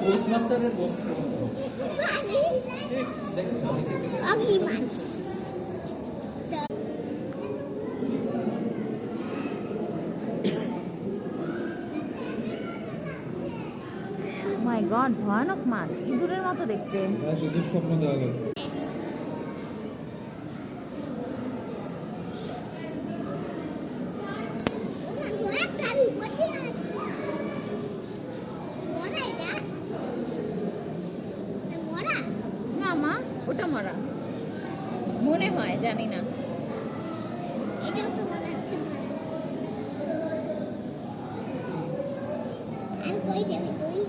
Ghost মাস্টারের ghost দেখেছো আগলি মাছ মাই god, ভয়ানক মাছ, ইঁদুরের মতো দেখতে। ইঁদুর স্বপ্ন দেওয়া গেল। না মা, ওটা মরা মনে হয়, জানি না। এটাও তো মনে হচ্ছে আর কই যাবি তুই?